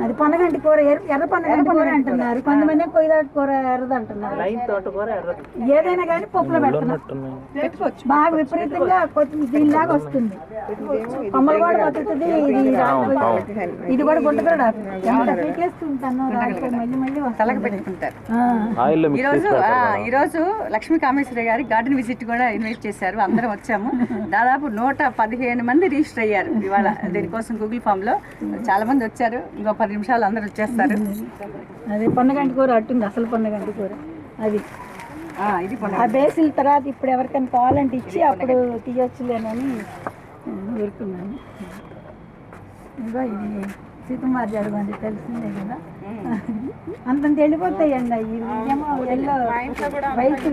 అది పొన్నగంటి కూర, ఎర్ర పొన్నగంటి కూర అంటున్నారు కొంతమంది, కొయ్యదాటి కూర ఎర్రది అంటున్నారు. ఏదైనా కానీ పప్పులో పెట్టుకోవచ్చు, బాగా విపరీతంగా దీనిలాగా వస్తుంది. కొమ్మలు కూడా బతుకుతుంది. ఇది కూడా గుంటకూర పీకేస్తుంటాను, మళ్ళీ మళ్ళీ తలకి పెట్టుకుంటారు. ఈరోజు లక్ష్మీ కామేశ్వరి గారి గార్డెన్ విజిట్ కూడా ఇన్వైట్ చేశారు. అందరం వచ్చాము. దాదాపు 115 మంది రిజిస్టర్ అయ్యారు ఇవాళ దీనికోసం గూగుల్ ఫామ్ లో. చాలా మంది వచ్చారు. ఇంకో 10 నిమిషాలు అందరూ వచ్చేస్తారు. అది పొన్నగంటి కూర అట్టుంది, అసలు పొన్నగంటి కూర. అది ఇది ఆ బేసిల్ తర్వాత ఇప్పుడు ఎవరికైనా కావాలంటే ఇచ్చి అప్పుడు తీయొచ్చులేనని ఊరుకున్నాను. ఇంకా ఇది సీతమ్మారి జరగండి, తెలిసిందే కదా. అంతంత వెళ్ళిపోతాయండి అవి. ఏమో ఎల్లో వైట్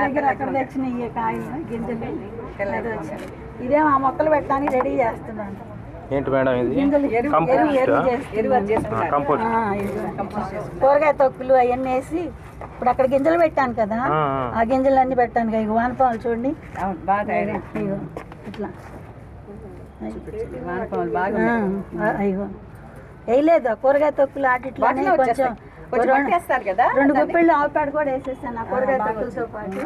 దగ్గర అక్కడ తెచ్చినాయి కాయలు గింజలు. ఇదేమో ఆ మొక్కలు పెట్టడానికి రెడీ చేస్తున్నాను. కూరగాయ తొక్కులు అవన్నీ వేసి ఇప్పుడు అక్కడ గింజలు పెట్టాను కదా, ఆ గింజలు అన్ని పెట్టాను. ఇక వానపాములు చూడండి ఇట్లా అయ్యో వేయలేదు. కూరగాయ తొక్కులు ఆటిట్లోనే కొంచెం 2 గుప్పిళ్ళు ఆవుపేడ కూడా వేసేసాను ఆ కూరగాయ తొక్కులతో పాటు.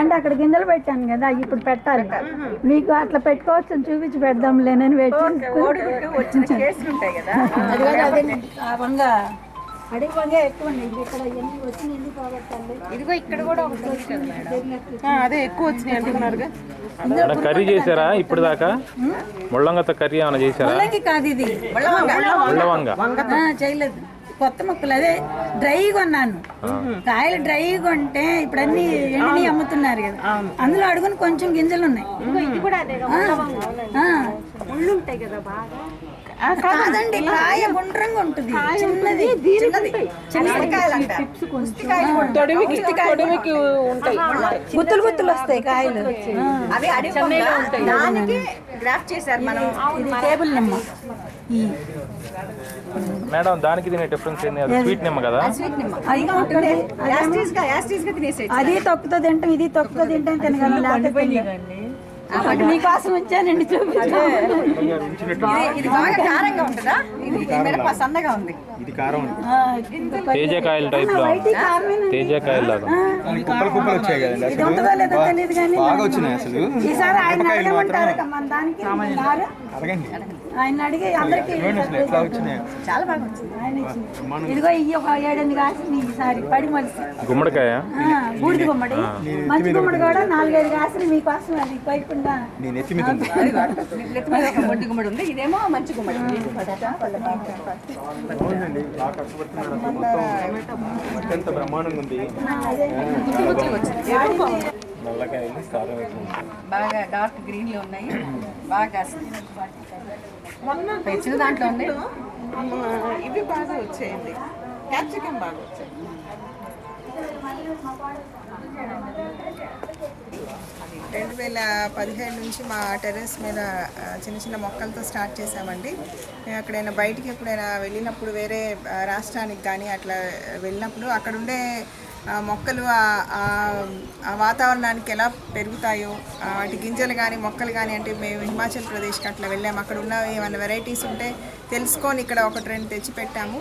అంటే అక్కడ గింజలు పెట్టాను కదా, ఇప్పుడు పెట్టాలి. మీకు అట్లా పెట్టుకోవచ్చు చూపించి పెడదాంలేనని అడిగి వంగ ఎక్కువ ఇక్కడ ఎన్ని వచ్చినాయి, ఎన్ని పోగొట్టాలి. ఇదిగో ఇక్కడ కూడా అదే ఎక్కువ వచ్చినాయి అంటున్నారు. కర్రీ చేశారా ఇప్పుడు దాకా? ముళ్ళంగతో కర్రీ ఏమైనా చేశారా? ముల్లంగి కాదు, ఇది చేయలేదు. కొత్త మొక్కలు అదే డ్రై కొన్నాను. కాయలు డ్రై కొంటే ఇప్పుడు అన్ని ఎండిని అమ్ముతున్నారు కదా, అందులో అడుగుని కొంచెం గింజలు ఉన్నాయి. కాదండి, కాయ గుండ్రంగా ఉంటుంది, చిన్నది గుత్తులు గుత్తులు వస్తాయి కాయలు. ఇది టేబుల్ నిమ్మ. మేడం దానికి దీని డిఫరెన్స్ ఏంది? స్వీట్ నిమ్మ కదా, అది తొక్కుతో తింటాం, ఇది తొక్కుతో తింటాం. తినగలి మీకోసం వచ్చానండి, చూపించాను. సన్నగా ఉంది. తేజకాయలు టైప్ లో, తేజకాయలు లాగా ఉంటుందో లేదో తెలియదు కానీ ఈసారి ఆయన అడగమంటారు. మన దానికి ఆయన అడిగి అందరికి చాలా బాగా వచ్చింది. ఇదిగో ఇవి ఒక 7-8 కాసులు ఈసారి పడి మలిసి. గుమ్మడికాయ, బూడిది గుమ్మడి, మంచి గుమ్మడి కూడా 4-5 కాసులు మీకోసం. అది పైకుండా మొడ్డి గుమ్మడి ఉంది, ఇదేమో మంచి గుమ్మడి. బాగా డార్క్ గ్రీన్ లో ఉన్నాయి, బాగా పెంచిన దాంట్లో ఉన్నాయి. ఇవి బాగా వచ్చాయండి, క్యాప్సికమ్ బాగా వచ్చాయి. 2017 నుంచి మా టెర్రస్ మీద చిన్న చిన్న మొక్కలతో స్టార్ట్ చేసామండి. మేము ఎక్కడైనా బయటికి ఎప్పుడైనా వెళ్ళినప్పుడు, వేరే రాష్ట్రానికి కానీ అట్లా వెళ్ళినప్పుడు అక్కడ ఉండే మొక్కలు ఆ వాతావరణానికి ఎలా పెరుగుతాయో, వాటి గింజలు కానీ మొక్కలు కానీ, అంటే మేము హిమాచల్ ప్రదేశ్కి అట్లా వెళ్ళాము. అక్కడ ఉన్న ఏమైనా వెరైటీస్ ఉంటే తెలుసుకొని ఇక్కడ 1-2 తెచ్చి పెట్టాము.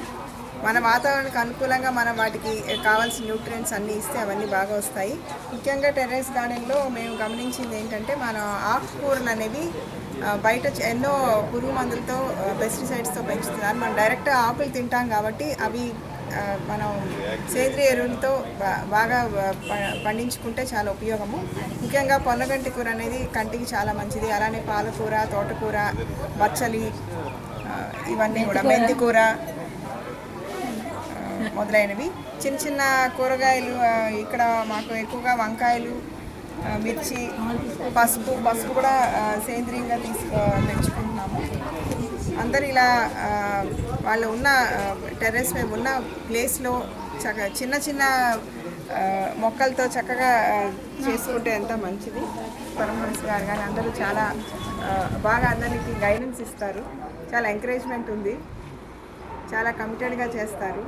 మన వాతావరణానికి అనుకూలంగా మనం వాటికి కావాల్సిన న్యూట్రియంట్స్ అన్నీ ఇస్తే అవన్నీ బాగా వస్తాయి. ముఖ్యంగా టెర్రస్ గార్డెన్లో మేము గమనించింది ఏంటంటే, మన ఆకుకూరలు అనేవి బయట ఎన్నో పురుగు మందులతో, పెస్టిసైడ్స్తో పెంచుతున్నారు. మనం డైరెక్ట్ ఆకులు తింటాం కాబట్టి అవి మనం సేంద్రియ ఎరువులతో బాగా పండించుకుంటే చాలా ఉపయోగము. ముఖ్యంగా పొన్నగంటి కూర అనేది కంటికి చాలా మంచిది. అలానే పాలకూర, తోటకూర, బచ్చలి, ఇవన్నీ కూడా, మెంతి కూర మొదలైనవి. చిన్న చిన్న కూరగాయలు ఇక్కడ మాకు ఎక్కువగా వంకాయలు, మిర్చి, పసుపు కూడా సేంద్రీయంగా తెచ్చుకుంటున్నాము. అందరు ఇలా వాళ్ళు ఉన్న టెర్రస్ మీద ఉన్న ప్లేస్లో చిన్న చిన్న మొక్కలతో చక్కగా చేసుకుంటే ఎంత మంచిది. పరమహంస గారు కానీ అందరూ చాలా బాగా అందరికీ గైడెన్స్ ఇస్తారు. చాలా ఎంకరేజ్మెంట్ ఉంది, చాలా కమిటెడ్గా చేస్తారు.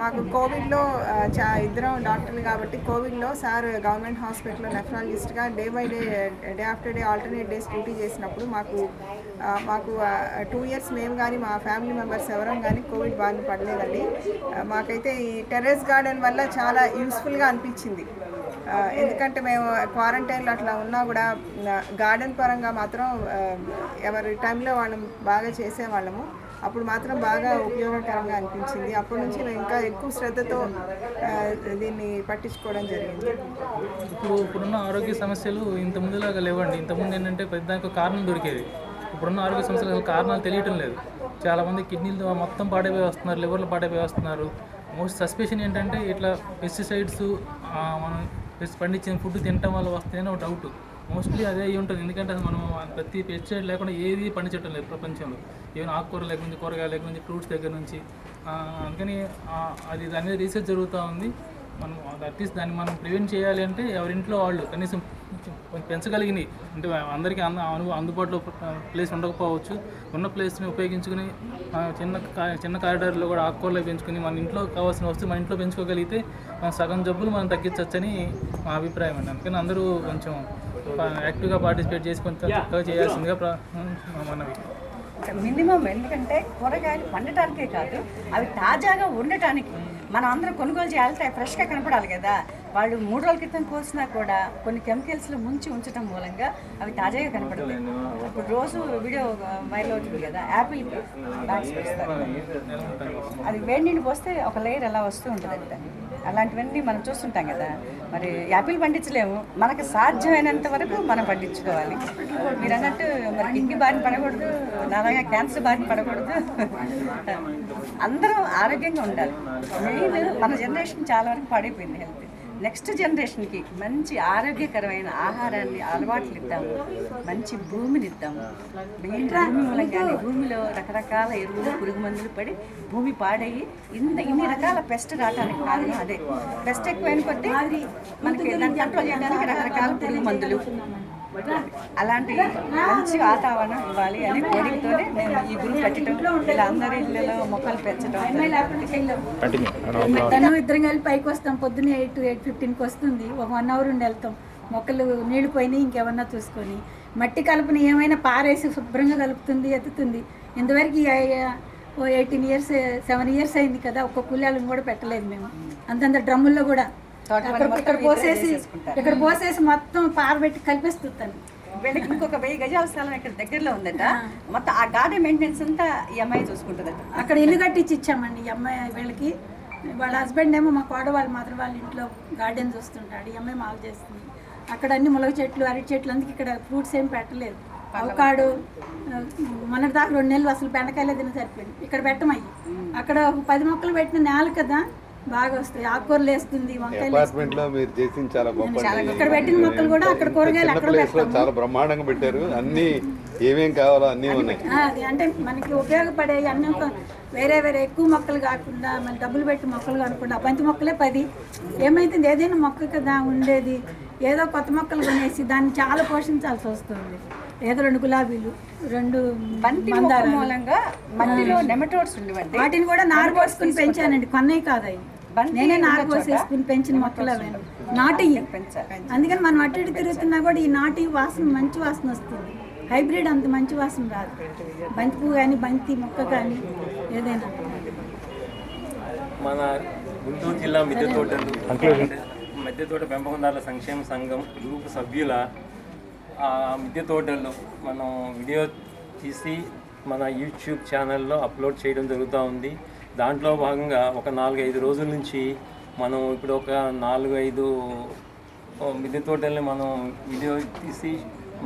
మాకు కోవిడ్లో ఇద్దరం డాక్టర్లు కాబట్టి కోవిడ్లో సార్ గవర్నమెంట్ హాస్పిటల్లో నెఫ్రాలజిస్ట్గా day after day alternate days duty చేసినప్పుడు మాకు 2 years మేము కానీ మా ఫ్యామిలీ మెంబర్స్ ఎవరం కానీ కోవిడ్ బారిన పడలేదండి. మాకైతే ఈ టెర్రస్ గార్డెన్ వల్ల చాలా యూస్ఫుల్గా అనిపించింది. ఎందుకంటే మేము క్వారంటైన్లో అట్లా ఉన్నా కూడా గార్డెన్ పరంగా మాత్రం ఎవరి టైంలో వాళ్ళం బాగా చేసేవాళ్ళము. అప్పుడు మాత్రం బాగా ఉపయోగకరంగా అనిపించింది. అప్పటి నుంచి మేము ఇంకా ఎక్కువ శ్రద్ధతో దీన్ని పట్టించుకోవడం జరిగింది. ఇప్పుడున్న ఆరోగ్య సమస్యలు ఇంత ముందులాగా లేవండి. ఇంతకుముందు ఏంటంటే పెద్ద కారణం దొరికేది. ఇప్పుడున్న ఆరోగ్య సమస్యలకు కారణాలు తెలియటం లేదు. చాలామంది కిడ్నీలు మొత్తం పాడైపోయి వస్తున్నారు, లివర్లు పాడైపోయి వస్తున్నారు. మోస్ట్ సస్పెషన్ ఏంటంటే ఇట్లా పెస్టిసైడ్స్ మనం పండించిన ఫుడ్ తినటం వల్ల వస్తేనే ఒక డౌట్. మోస్ట్లీ అదే అయి ఉంటుంది. ఎందుకంటే మనం ప్రతి పెస్టిసైడ్ లేకుండా ఏది పండించడం లేదు ప్రపంచంలో. ఈవెన్ ఆకుకూర దగ్గర నుంచి, కూరగాయల దగ్గర నుంచి, ఫ్రూట్స్ దగ్గర నుంచి. అందుకని అది దాని మీద రీసెర్చ్ జరుగుతూ ఉంది. మనం అట్లీస్ట్ దాన్ని మనం ప్రివెంట్ చేయాలి అంటే ఎవరింట్లో వాళ్ళు కనీసం పెంచగలిగినాయి అంటే అందరికీ అందుబాటులో ప్లేస్ ఉండకపోవచ్చు. ఉన్న ప్లేస్ని ఉపయోగించుకుని చిన్న కారిడార్లో కూడా ఆకుకూరలు పెంచుకుని మన ఇంట్లో కావాల్సిన వస్తువు మన ఇంట్లో పెంచుకోగలిగితే సగం జబ్బులు మనం తగ్గించవచ్చని మా అభిప్రాయం అండి. అందుకని అందరూ కొంచెం యాక్టివ్గా పార్టిసిపేట్ చేసి కొంచెం చక్కగా చేయాల్సిందిగా మనవి. మినిమం ఎందుకంటే కూరగాయలు పండటానికే కాదు, అవి తాజాగా ఉండటానికి మనం అందరం కొనుగోలు చేయాలంటే ఫ్రెష్గా కనపడాలి కదా. వాళ్ళు 3 రోజుల క్రితం కోసినా కూడా కొన్ని కెమికల్స్లో ముంచి ఉంచడం మూలంగా అవి తాజాగా కనపడతాయి. ఇప్పుడు రోజు వీడియో వైరల్ అవుతుంది కదా, యాపిల్ బ్యాగ్స్ వేస్తారు, అది వేడి నీళ్ళు పోస్తే ఒక లేయర్ అలా వస్తూ ఉంటుంది. అలాంటివన్నీ మనం చూస్తుంటాం కదా. మరి యాపిల్ పండించలేము, మనకు సాధ్యమైనంత వరకు మనం పండించుకోవాలి. మీరు అన్నట్టు మరి కిడ్నీ బారిన పడకూడదు, నాలాగా క్యాన్సర్ బారిన పడకూడదు, అందరం ఆరోగ్యంగా ఉండాలి. మెయిన్ మన జనరేషన్ చాలా వరకు పాడైపోయింది హెల్త్. నెక్స్ట్ జనరేషన్కి మంచి ఆరోగ్యకరమైన ఆహారాన్ని అలవాట్లు ఇద్దాము, మంచి భూమిని ఇద్దాము. మెయిన్ భూమి మూలంగానే భూమిలో రకరకాల ఎరువులు, పురుగు మందులు పడి భూమి పాడయ్యి ఇన్ని రకాల పెస్ట్ రావడానికి కారణం అదే. పెస్ట్ ఎక్కువైన కొద్దీ మనకి దాన్ని కంట్రోల్ చేయడానికి రకరకాల పురుగు మందులు, అలాంటి మంచి వాతావరణం ఇవ్వాలి అని కోరికతోనే నేను ఈ గ్రూప్ పెట్టడం, ఇలా అందరి ఇళ్ళలో మొక్కలు పెంచడం. ఇద్దరం కలిపి పైకి వస్తాం. పొద్దున్న 8 to 8:15కి వస్తుంది. ఒక 1 hour ఉండి వెళ్తాం. మొక్కలు నీళ్లు పోయినాయి ఇంకేమన్నా చూసుకొని. మట్టి కలుపుని ఏమైనా పారేసి శుభ్రంగా కలుపుతుంది, ఎత్తుతుంది. ఇంతవరకు 18 years 7 years అయింది కదా, ఒక్క కూలీలను కూడా పెట్టలేదు మేము. అంతంత డ్రమ్ముల్లో కూడా ఇక్కడ పోసేసి మొత్తం పారబెట్టి కలిపేస్తుంటాను. వీళ్ళకి ఇంకొక 1000 గజాల స్థలం ఇక్కడ దగ్గరలో ఉందట. మొత్తం ఆ గార్డెన్ మెయింటెనెన్స్ అంతా ఈ అమ్మాయి చూసుకుంటుందట. అక్కడ ఇల్లు కట్టించి ఇచ్చామండి ఈ అమ్మాయి వీళ్ళకి. వాళ్ళ హస్బెండ్ ఏమో మా కోడవాళ్ళు మాత్రం వాళ్ళ ఇంట్లో గార్డెన్ చూస్తుంటాడు, ఈ అమ్మాయి మాకు చేస్తుంది. అక్కడ అన్ని ములగ చెట్లు, అరటి చెట్లు, అందుకే ఇక్కడ ఫ్రూట్స్ ఏం పెట్టలేదు. అవకాడు మొన్నటి దాకా 2 నెలలు అసలు బెండకాయలే తిన సరిపోయింది. ఇక్కడ పెట్టమయ్యి అక్కడ 10 మొక్కలు పెట్టిన నేల కదా బాగా వస్తాయి. ఆకుకూరలు వేస్తుంది, వంకాయలు. ఇక్కడ పెట్టిన మొక్కలు కూడా అక్కడ కూరగాయలు అక్కడ చాలా బ్రహ్మాండంగా పెట్టారు. అన్ని ఏమేం కావాలో అన్నీ ఉన్నాయి. అంటే మనకి ఉపయోగపడే అన్ని వేరే ఎక్కువ మొక్కలు కాకుండా మన డబ్బులు పెట్టి మొక్కలు కాకుండా బంతి మొక్కలే 10. ఏమైతుంది, ఏదైనా మొక్క కదా ఉండేది, ఏదో కొత్త మొక్కలు కొనేసి దాన్ని చాలా పోషించాల్సి వస్తుంది. ఏదో 2 గులాబీలు, 2 మందారాలు మూలంగా మట్టిలో నెమటోడ్స్ ఉండేవండి. వాటిని కూడా నారు పోసుకుని పెంచానండి, కొన్నవి కాదు అవి. నేనే నారు పోసేసుకుని పెంచిన మొక్కలు అవి నాటి. అందుకని మనం అటు ఇటు తిరుగుతున్నా కూడా ఈ నాటి వాసన మంచి వాసన వస్తుంది. హైబ్రిడ్ అంత మంచి వాసన రాదు. బంతి పువ్వు కానీ బంతి మొక్క కానీ ఏదైనా. మన గుంటూరు జిల్లా మిద్దె తోట పెంపకందారుల సంక్షేమ సంఘం గ్రూప్ సభ్యుల మిద్దె తోటలు మనం వీడియో తీసి మన యూట్యూబ్ ఛానల్లో అప్లోడ్ చేయడం జరుగుతూ ఉంది. దాంట్లో భాగంగా ఒక 4-5 రోజుల నుంచి మనం ఇప్పుడు ఒక 4-5 మిద్దె తోటల్ని మనం వీడియో తీసి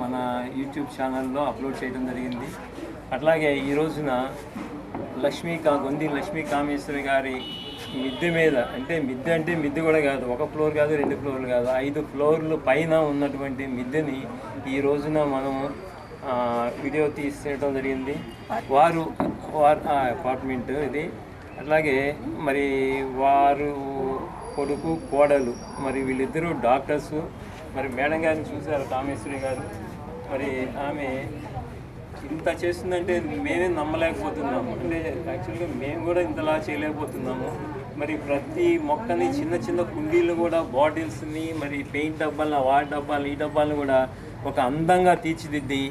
మన యూట్యూబ్ ఛానల్లో అప్లోడ్ చేయడం జరిగింది. అట్లాగే ఈ రోజున గొంది లక్ష్మీ కామేశ్వరి గారి మిద్దె మీద, అంటే మిద్దె కూడా కాదు, 1 floor కాదు, 2 floorలు కాదు, 5 floorలు పైన ఉన్నటువంటి మిద్దెని ఈ రోజున మనం వీడియో తీసేయడం జరిగింది. వారు అపార్ట్మెంట్ ఇది. అట్లాగే మరి వారు కొడుకు కోడలు, మరి వీళ్ళిద్దరూ డాక్టర్సు. మరి మేడం గారిని చూశారు, కామేశ్వరి గారు. మరి ఆమె ఇంత చేస్తుందంటే మేమే నమ్మలేకపోతున్నాము. అంటే యాక్చువల్గా మేము కూడా ఇంతలా చేయలేకపోతున్నాము. మరి ప్రతి మొక్కని చిన్న చిన్న కుండీలు కూడా బాటిల్స్ని మరి పెయింట్ డబ్బాలను వాటర్ డబ్బాలు ఈ డబ్బాలను కూడా ఒక అందంగా తీర్చిదిద్ది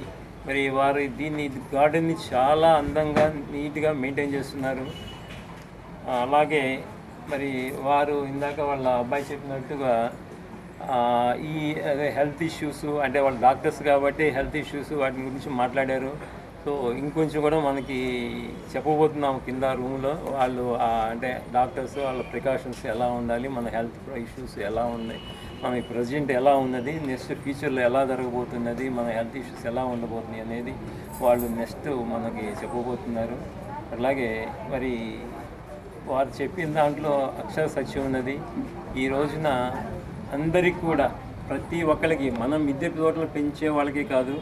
మరి వారు దీన్ని గార్డెన్ని చాలా అందంగా నీట్గా మెయింటైన్ చేస్తున్నారు. అలాగే మరి వారు ఇందాక వాళ్ళ అబ్బాయి చెప్పినట్టుగా ఈ హెల్త్ ఇష్యూస్ అంటే వాళ్ళు డాక్టర్స్ కాబట్టి హెల్త్ ఇష్యూస్ వాటి గురించి మాట్లాడారు. సో ఇంకొంచెం కూడా మనకి చెప్పబోతున్నాం కింద రూమ్లో వాళ్ళు అంటే డాక్టర్స్ వాళ్ళ ప్రికాషన్స్ ఎలా ఉండాలి, మన హెల్త్ ఇష్యూస్ ఎలా ఉన్నాయి, మన ప్రజెంట్ ఎలా ఉన్నది, నెక్స్ట్ ఫ్యూచర్లో ఎలా జరగబోతున్నది, మన హెల్త్ ఇష్యూస్ ఎలా ఉండబోతున్నాయి అనేది వాళ్ళు నెక్స్ట్ మనకి చెప్పబోతున్నారు. అలాగే మరి వారు చెప్పిన దాంట్లో అక్షర సత్యం ఉన్నది. ఈ రోజున అందరికీ కూడా ప్రతి ఒక్కరికి మనం మిద్దె తోటలు పెంచే వాళ్ళకి కాదు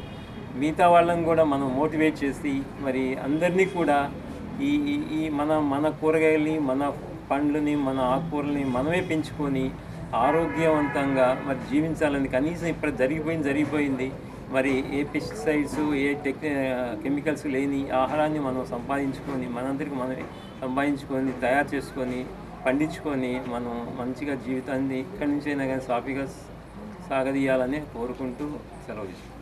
మిగతా వాళ్ళని కూడా మనం మోటివేట్ చేసి మరి అందరినీ కూడా ఈ ఈ మన కూరగాయలని మన పండ్లని మన ఆకుకూరలని మనమే పెంచుకొని ఆరోగ్యవంతంగా మరి జీవించాలని కనీసం ఇప్పుడు జరిగిపోయింది మరి ఏ పెస్టిసైడ్స్ ఏ కెమికల్స్ లేని ఆహారాన్ని మనం సంపాదించుకొని మనందరికీ మనమే సంపాదించుకొని తయారు చేసుకొని పండించుకొని మనం మంచిగా జీవితాన్ని ఇక్కడి నుంచి అయినా కానీ సాఫీగా సాగదీయాలని కోరుకుంటూ సెలవు తీసుకుంటాం.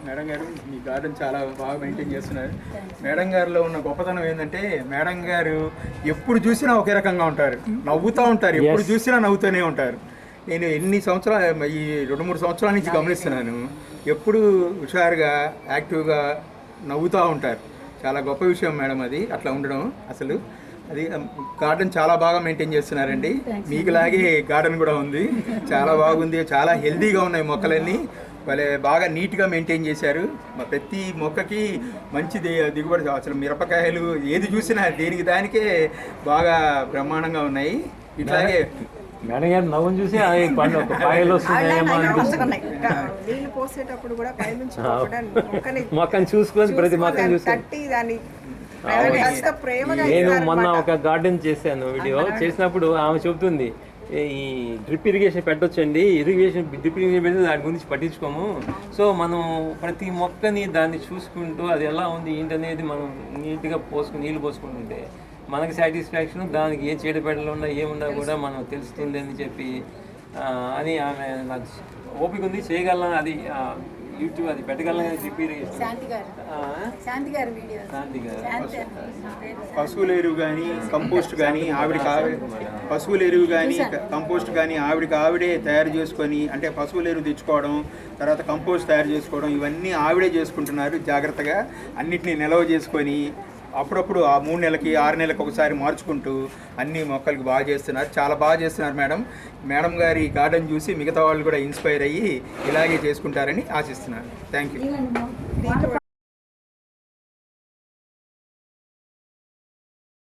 మేడం గారు మీ గార్డెన్ చాలా బాగా మెయింటైన్ చేస్తున్నారు. మేడం గారిలో ఉన్న గొప్పతనం ఏంటంటే మేడం గారు ఎప్పుడు చూసినా ఒకే రకంగా ఉంటారు, నవ్వుతూ ఉంటారు, ఎప్పుడు చూసినా నవ్వుతూనే ఉంటారు. నేను ఎన్ని సంవత్సరాలు ఈ 2-3 సంవత్సరాల నుంచి గమనిస్తున్నాను, ఎప్పుడు హుషారుగా యాక్టివ్గా నవ్వుతూ ఉంటారు. చాలా గొప్ప విషయం మేడం అది అట్లా ఉండడం. అసలు అది గార్డెన్ చాలా బాగా మెయింటైన్ చేస్తున్నారండి. మీకులాగే గార్డెన్ కూడా ఉంది, చాలా బాగుంది, చాలా హెల్తీగా ఉన్నాయి మొక్కలన్నీ, వాళ్ళే బాగా నీట్గా మెయింటైన్ చేశారు. ప్రతి మొక్కకి మంచి దిగుబడి, అసలు మిరపకాయలు ఏది చూసినా దేనికి దానికే బాగా బ్రహ్మాండంగా ఉన్నాయి. ఇట్లాగే మేడం గారు నవ్వును చూసి పాయలు వస్తున్నాయేమో అనిపిస్తుంది. నీళ్ళు పోసేటప్పుడు కూడా పైనుంచి మొక్కని చూసుకొని ప్రతి మొక్కని చూసి నేను మొన్న ఒక గార్డెన్ చేశాను వీడియో చేసినప్పుడు ఆమె చెబుతుంది ఈ డ్రిప్ ఇరిగేషన్ పెట్టొచ్చండి, డ్రిప్ ఇరిగేషన్ పెడితే దాని గురించి పట్టించుకోము. సో మనం ప్రతి మొక్కని దాన్ని చూసుకుంటూ అది ఎలా ఉంది ఏంటనేది మనం నీట్గా నీళ్ళు పోసుకుంటుంటే మనకి సాటిస్ఫాక్షన్, దానికి ఏ చీడపేడలు ఉన్నా ఏమున్నా కూడా మనం తెలుస్తుంది అని చెప్పి అని ఆమె నాకు ఓపిక ఉంది, చేయగలం, అది యూట్యూబ్ అది పెట్టగలం. డ్రిప్ ఇరిగేషన్ శాంతి గారు పశువుల ఎరువు కానీ కంపోస్ట్ కానీ పశువుల ఎరువు కానీ కంపోస్ట్ కానీ ఆవిడే తయారు చేసుకొని, అంటే పశువుల ఎరువు తెచ్చుకోవడం, తర్వాత కంపోస్ట్ తయారు చేసుకోవడం, ఇవన్నీ ఆవిడే చేసుకుంటున్నారు జాగ్రత్తగా. అన్నిటినీ నిల్వ చేసుకొని అప్పుడప్పుడు ఆ 3 నెలలకి 6 నెలలకు ఒకసారి మార్చుకుంటూ అన్ని మొక్కలకి బాగా చేస్తున్నారు. చాలా బాగా చేస్తున్నారు మేడం. మేడం గారి గార్డెన్ చూసి మిగతా వాళ్ళు కూడా ఇన్స్పైర్ అయ్యి ఇలాగే చేసుకుంటారని ఆశిస్తున్నాను. Thank you.